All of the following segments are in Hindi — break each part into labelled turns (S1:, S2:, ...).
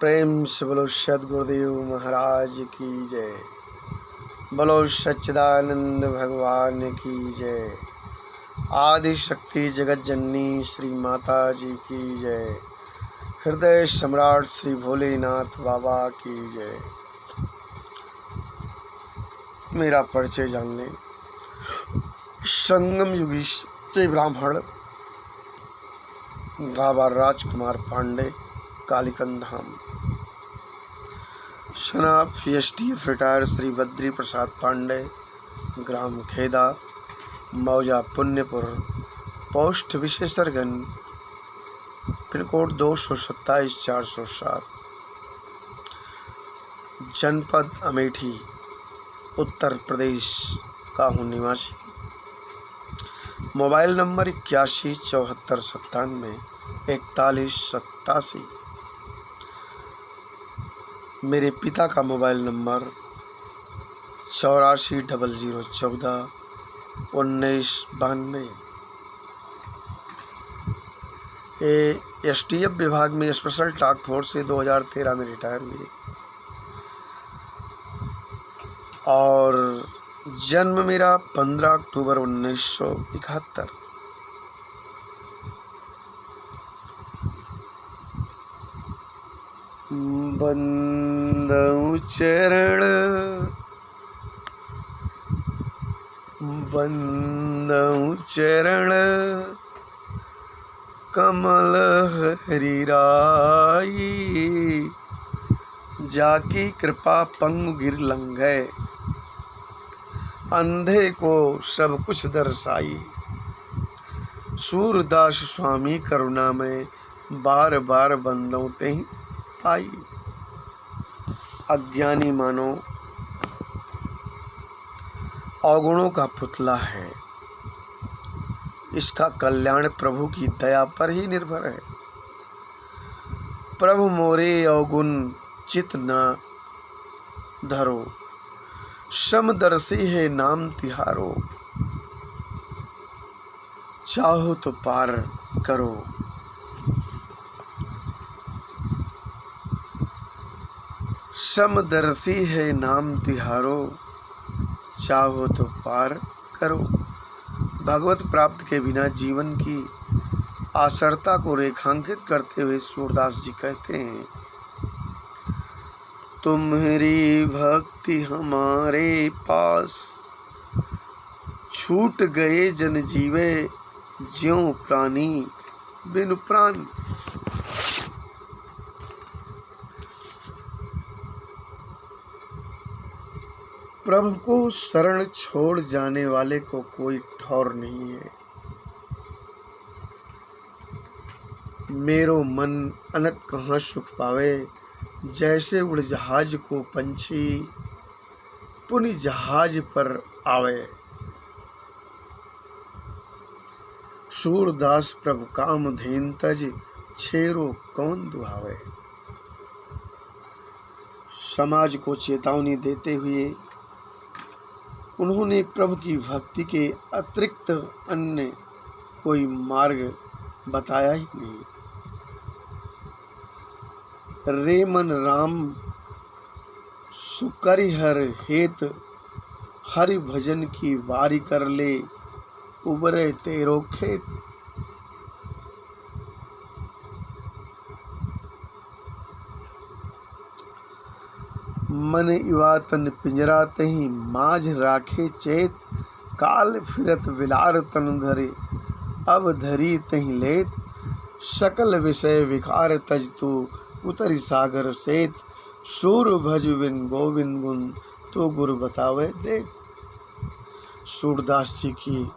S1: प्रेम से बोलो सद्गुरुदेव महाराज की जय। बोलो सच्चिदानंद भगवान की जय। आदि शक्ति जगत जननी श्री माता जी की जय। हृदय सम्राट श्री भोलेनाथ बाबा की जय। मेरा परिचय जान लें। संगम युगी जय ब्राह्मण गावा राजकुमार पांडे, कालीकंद धाम। शनाप एसटीएफ रिटायर श्री बद्री प्रसाद पांडे, ग्राम खेदा, मौजा पुण्यपुर, पोस्ट विशेषरगन, पिन कोड 227-407, जनपद अमेठी, उत्तर प्रदेश का हूँ निवासी। Mobile number 8174974187। मेरे पिता का मोबाइल नंबर 8400141992। ये एसटीएफ विभाग में स्पेशल टास्क फोर्स से 2013 में रिटायर हुए और जन्म मेरा 15 अक्टूबर 1971। बंदौ चरण कमल हरि राई, जाकी कृपा पंगु गिर लंघै, अंधे को सब कुछ दर्शाई। सूरदास स्वामी करुणा में बार बार बंदों ते ही पाई। अज्ञानी मानो अवगुणों का पुतला है, इसका कल्याण प्रभु की दया पर ही निर्भर है। प्रभु मोरे अवगुण चित न धरो, समदर्शी है नाम तिहारो, चाहो तो पार करो। समदर्शी है नाम तिहारो, चाहो तो पार करो। भगवत प्राप्त के बिना जीवन की आसरता को रेखांकित करते हुए सूरदास जी कहते हैं, तुम्हारी भक्ति हमारे पास, छूट गए जन जीवे ज्यों प्राणी बिनु प्राण। प्रभु को शरण छोड़ जाने वाले को कोई ठौर नहीं है। मेरो मन अनत कहाँ सुख पावे, जैसे उड़ जहाज को पंछी पुनि जहाज पर आवे। सूरदास प्रभु काम धेन तज, छेरो कौन दुहावे। समाज को चेतावनी देते हुए उन्होंने प्रभु की भक्ति के अतिरिक्त अन्य कोई मार्ग बताया ही नहीं। रे मन राम सुकरिहर हेत, हरि भजन की वारी कर ले, उबरे तेरो खेत। मन युवा तन पिंजरा तही, माझ राखे चेत, काल फिरत विलार तन धरे, अब धरी तही लेत, सकल विषय विकार तज तू, उतरी सागर सेत, सूर भज बिन गोविंद गुण, तो गुरु बतावे देत। सूरदास जी की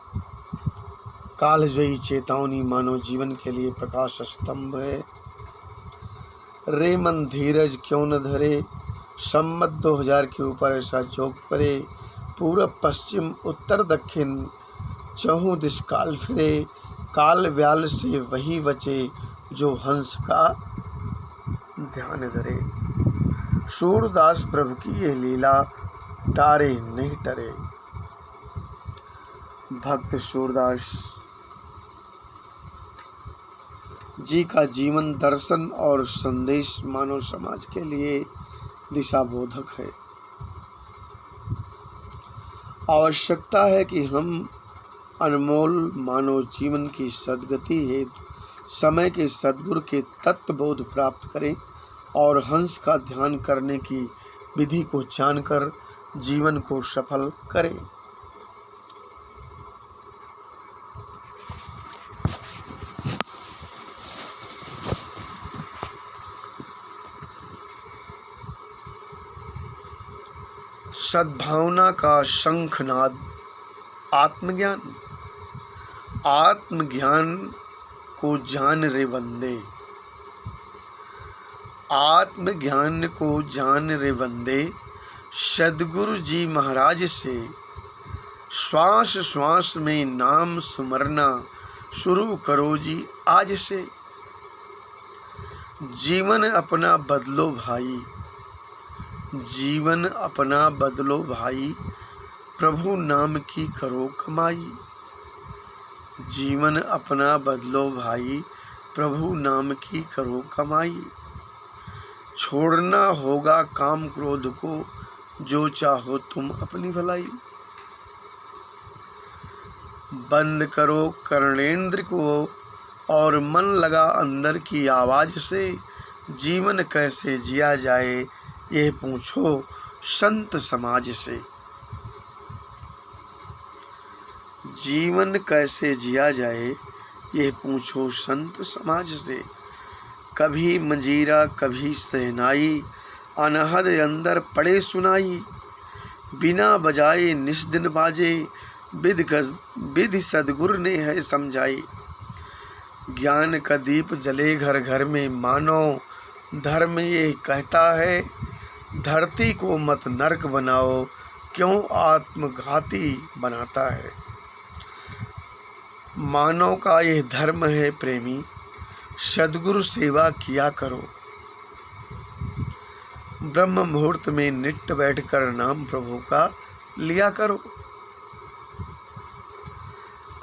S1: कालजयी चेतावनी मानव जीवन के लिए प्रकाश स्तंभ है। रे मन धीरज क्यों न धरे, सम्मत 2000 के ऊपर ऐसा जोग परे, पूरब पश्चिम उत्तर दक्षिण चहुं दिश काल फिरे, काल व्याल से वही बचे, जो हंस का ध्यान धरे। सूरदास प्रभु की यह लीला टारे नहीं टरे। भक्त सूरदास जी का जीवन दर्शन और संदेश मानव समाज के लिए दिशाबोधक है। आवश्यकता है कि हम अनमोल मानव जीवन की सद्गति हेतु समय के सद्गुरु के तत्वबोध प्राप्त करें और हंस का ध्यान करने की विधि को जानकर जीवन को सफल करें। सद्भावना का शंखनाद आत्मज्ञान। आत्मज्ञान को जान रे बंदे, आत्मज्ञान को जान रे बंदे, सद्गुरु जी महाराज से श्वास श्वास में नाम सुमरना शुरू करो जी आज से। जीवन अपना बदलो भाई, जीवन अपना बदलो भाई, प्रभु नाम की करो कमाई। जीवन अपना बदलो भाई, प्रभु नाम की करो कमाई। छोड़ना होगा काम क्रोध को, जो चाहो तुम अपनी भलाई। बंद करो कर्णेंद्र को और मन लगा अंदर की आवाज से। जीवन कैसे जिया जाए यह पूछो संत समाज से। जीवन कैसे जिया जाए यह पूछो संत समाज से। कभी मंजीरा कभी सहनाई, अनहद अंदर पड़े सुनाई। बिना बजाए निस्दिन बाजे, विधि सद्गुरु ने है समझाई। ज्ञान का दीप जले घर घर में, मानो धर्म ये कहता है। धरती को मत नरक बनाओ, क्यों आत्मघाती बनाता है। मानव का यह धर्म है प्रेमी, सद्गुरु सेवा किया करो। ब्रह्म मुहूर्त में नित्य बैठकर नाम प्रभु का लिया करो।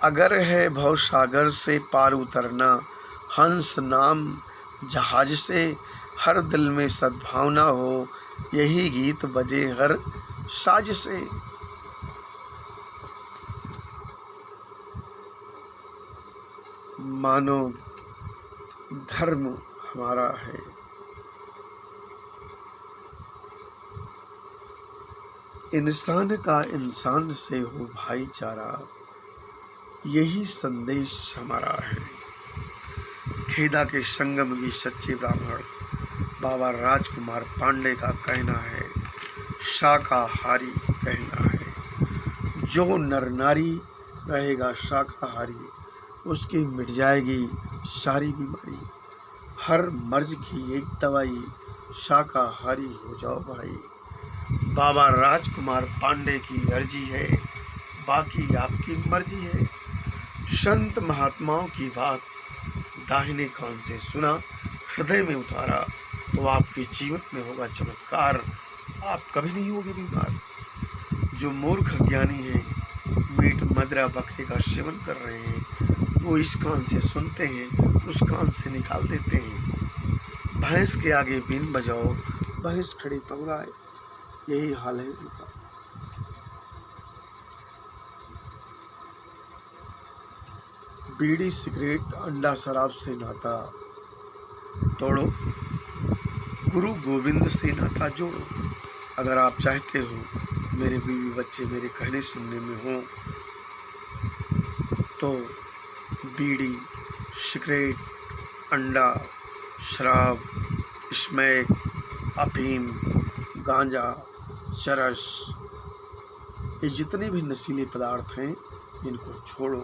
S1: अगर है भव सागर से पार उतरना, हंस नाम जहाज से। हर दिल में सद्भावना हो, यही गीत बजे हर साज से। मानव धर्म हमारा है। इंसान का इंसान से हो भाईचारा, यही संदेश हमारा है। खेदा के संगम की सच्चे ब्राह्मण बाबा राजकुमार पांडे का कहना है, शाकाहारी कहना है। जो नर नारी रहेगा शाकाहारी, उसकी मिट जाएगी सारी बीमारी। हर मर्ज की एक दवाई, शाकाहारी हो जाओ भाई। बाबा राजकुमार पांडे की अर्जी है, बाकी आपकी मर्जी है। संत महात्माओं की बात दाहिने कान से सुना, हृदय में उतारा, तो आपके जीवन में होगा चमत्कार। आप कभी नहीं होगे बीमार। जो मूर्ख ज्ञानी हैं, मीट मदिरा बकरे का सेवन कर रहे हैं, वो इस कान से सुनते हैं, उस कान से निकाल देते हैं। भैंस के आगे बीन बजाओ, भैंस खड़ी पगड़ाए, यही हाल है उनका। बीड़ी सिगरेट अंडा शराब से नाता तोड़ो, गुरु गोविंद से नाता जोड़ो। अगर आप चाहते हो मेरे बीवी बच्चे मेरे कहने सुनने में हो, तो बीड़ी सिगरेट अंडा शराब स्मैक अफीम गांजा चरस, ये जितने भी नशीले पदार्थ हैं इनको छोड़ो।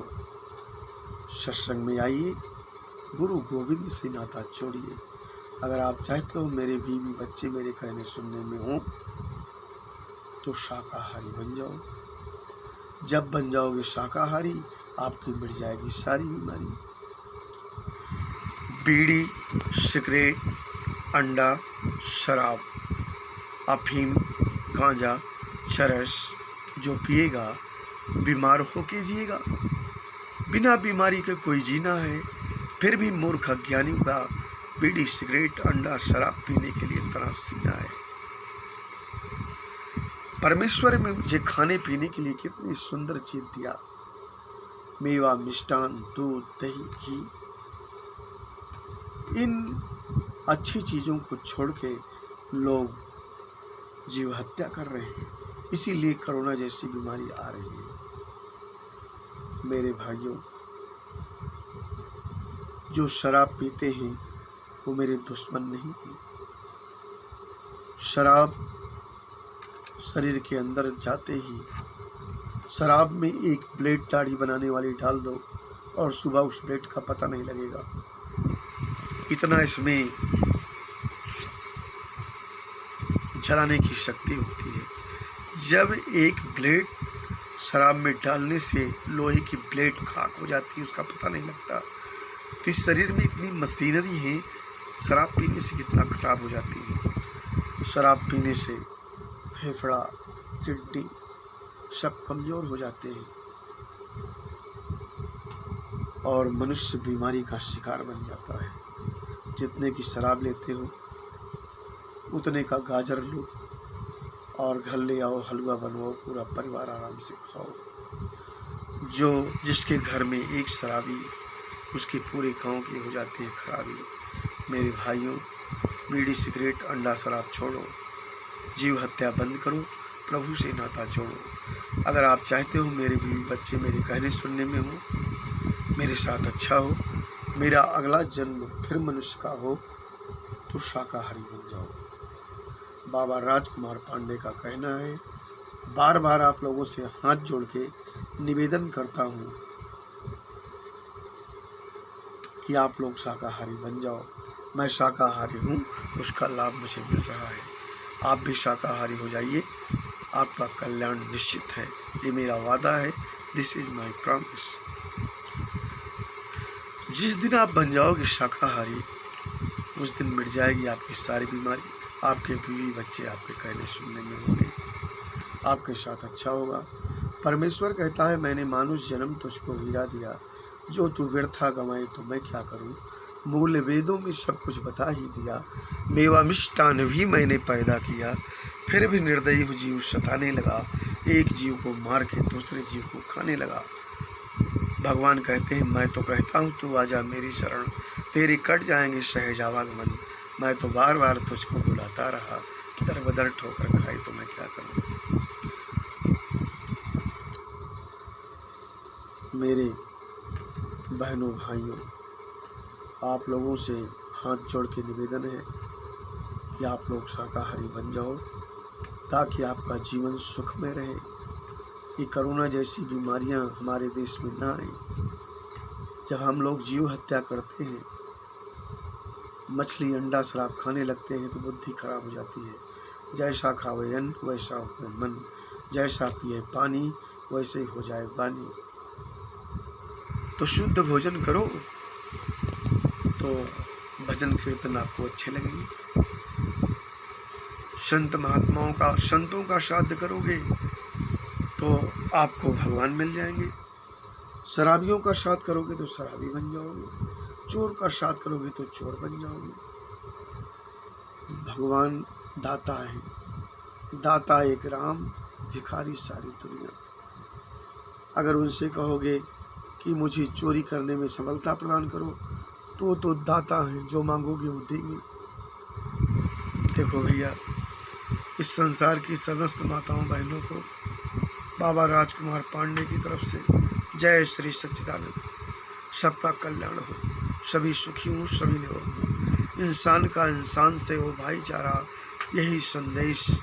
S1: सत्संग में आइए, गुरु गोविंद से नाता जोड़िए। अगर आप चाहते हो मेरे बीवी बच्चे मेरे कहने सुनने में हो, तो शाकाहारी बन जाओ। जब बन जाओगे शाकाहारी, आपकी मिट जाएगी सारी बीमारी। बीड़ी सिगरेट अंडा शराब अफीम गांजा चरस जो पिएगा बीमार होके जिएगा। बिना बीमारी के कोई जीना है, फिर भी मूर्ख अज्ञानियों का बीड़ी, सिगरेट, अंडा, शराब पीने के लिए तना सीना है। परमेश्वर में मुझे खाने पीने के लिए कितनी सुंदर चीज दिया, मेवा, मिष्टान, दूध, दही, घी। इन अच्छी चीजों को छोड़ के लोग जीव हत्या कर रहे हैं, इसीलिए कोरोना जैसी बीमारी आ रही है। मेरे भाइयों, जो शराब पीते हैं वो मेरे दुश्मन नहीं हैं। शराब शरीर के अंदर जाते ही शराब में एक ब्लेड दाढ़ी बनाने वाली डाल दो और सुबह उस ब्लेड का पता नहीं लगेगा, इतना इसमें जलाने की शक्ति होती है। जब एक ब्लेड शराब में डालने से लोहे की ब्लेड खाक हो जाती है, उसका पता नहीं लगता। तो इस शरीर में इतनी मशीनरी है, शराब पीने से कितना खराब हो जाती है। शराब पीने से फेफड़ा, किडनी सब कमज़ोर हो जाते हैं और मनुष्य बीमारी का शिकार बन जाता है। जितने की शराब लेते हो उतने का गाजर लो और घर ले आओ, हलवा बनवाओ, पूरा परिवार आराम से खाओ। जिसके घर में एक शराबी, उसके पूरे गांव की हो जाती है खराबी। मेरे भाइयों, बीड़ी, सिगरेट, अंडा, शराब छोड़ो, जीव हत्या बंद करो, प्रभु से नाता जोड़ो। अगर आप चाहते हो मेरे बीवी बच्चे मेरे कहने सुनने में हो, मेरे साथ अच्छा हो, मेरा अगला जन्म फिर मनुष्य का हो, तो शाकाहारी बन जाओ। बाबा राजकुमार पांडे का कहना है, बार बार आप लोगों से हाथ जोड़ के निवेदन करता हूँ कि आप लोग शाकाहारी बन जाओ। मैं शाकाहारी हूँ, उसका लाभ मुझे मिल रहा है। आप भी शाकाहारी हो जाइए, आपका कल्याण निश्चित है, ये मेरा वादा है। This is my promise. जिस दिन आप बन जाओगे शाकाहारी, उस दिन मिट जाएगी आपकी सारी बीमारी। आपके बीवी बच्चे आपके कहने सुनने में होंगे, आपके साथ अच्छा होगा। परमेश्वर कहता है, मैंने मानुष जन्म तुझको हीरा दिया, जो तू व्यर्था गंवाए तो मैं क्या करूं। मूल वेदों में सब कुछ बता ही दिया, मेवा मिष्टान भी मैंने पैदा किया। फिर भी निर्दयी जीव सताने लगा, एक जीव को मार के दूसरे जीव को खाने लगा। भगवान कहते हैं, मैं तो कहता हूँ तू आजा मेरी शरण, तेरे कट जाएंगे सहज आवागमन। मैं तो बार बार तुझको बुलाता रहा, दर बदर ठोकर खाई तो मैं क्या करूँ। मेरे बहनों भाइयों, आप लोगों से हाथ जोड़ के निवेदन है कि आप लोग शाकाहारी बन जाओ, ताकि आपका जीवन सुख में रहे। ये कोरोना जैसी बीमारियां हमारे देश में ना आए। जब हम लोग जीव हत्या करते हैं, मछली, अंडा, शराब खाने लगते हैं, तो बुद्धि खराब हो जाती है। जैसा खावे अन्न वैसा हो मन, जैसा पिए पानी वैसे ही हो जाए वाणी। तो शुद्ध भोजन करो तो भजन कीर्तन आपको अच्छे लगेंगे। संत महात्माओं का, संतों का श्राद्ध करोगे तो आपको भगवान मिल जाएंगे। शराबियों का श्राद्ध करोगे तो शराबी बन जाओगे, चोर का श्राद्ध करोगे तो चोर बन जाओगे। भगवान दाता है, दाता एक राम, भिखारी सारी दुनिया। अगर उनसे कहोगे कि मुझे चोरी करने में सफलता प्रदान करो, तो दाता हैं, जो मांगोगे वो देंगे। देखो भैया, इस संसार की समस्त माताओं बहनों को बाबा राजकुमार पांडे की तरफ से जय श्री सच्चिदानंद। सबका कल्याण हो, सभी सुखी हों, सभी निरोग हों, इंसान का इंसान से हो भाईचारा, यही संदेश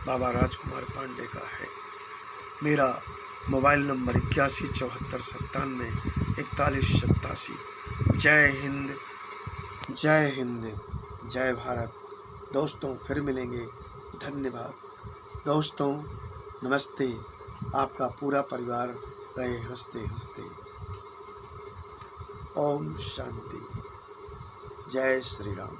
S1: बाबा राजकुमार पांडे का है। मेरा मोबाइल नंबर 8174974187। जय हिंद, जय हिंद, जय भारत। दोस्तों फिर मिलेंगे, धन्यवाद। दोस्तों नमस्ते, आपका पूरा परिवार रहे हंसते हंसते। ओम शांति, जय श्री राम।